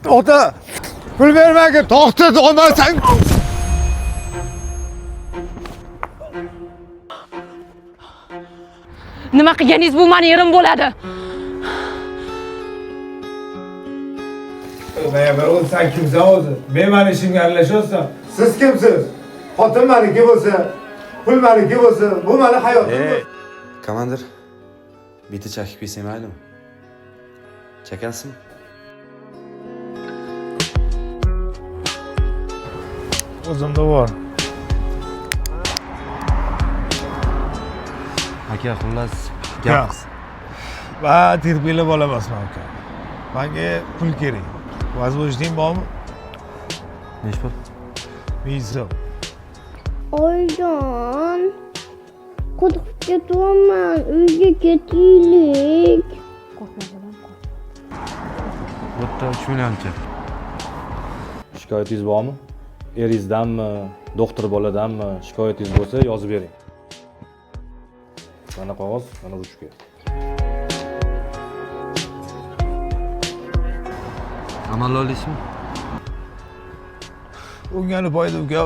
To'xta! Pul bermagin, to'xta, olmasang. Nima qilganingiz bu meni yerim bo'ladi. Men bir o'lsan kimsan o'zi? Men meni ishimga aralashyapsan. Siz kimsiz? Xotin meniki bo'lsa, pul meniki bo'lsa, bu meni hayotim. Komandir, bitta chakib kesang maylimi? Chakasizmi? O'zimda bor. Aka, xullas, Yo'q. Va terpiyli bola emasman aka. Menga pul kerak. Возможность bormi? Nech pul? 1000 so'm. Oyijon, qo'rqib ketyapman. Uyga ketaylik. Qo'rqma bolam, qo'rq. Bu yerda 3 millioncha. Shikoyatingiz bormi? Eringizdanmi, doktor boladanmi shikoyatingiz bo'lsa yozib bering. Mana qog'oz, mana ruchka. Amalli olasizmi? O'ngani foyda uka.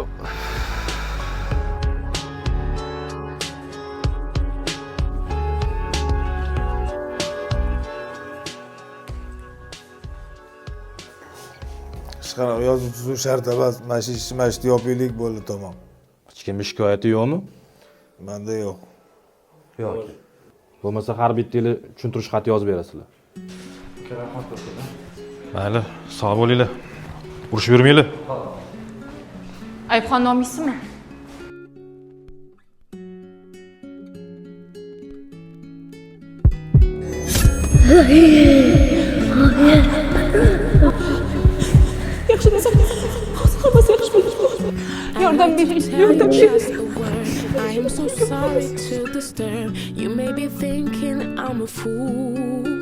Hech qanaqa yozuv tuzuv shart emas. Mashishni yopaylik bo'ldi tamom. Hech kimni shikoyati yo'qmi? Menda yo'q. Yo'q. Bo'lmasa har bittangiz tushuntirish xati yozib berasizlar. Mayli, sog' bo'linglar. Urushib yurmanglar. Ayibxon nomingizmi? Yaxshi desa, hammasi yaxshi bo'ladi. Yordam bering, yordam bering. I am so sorry to disturb. You may be thinking I'm a fool.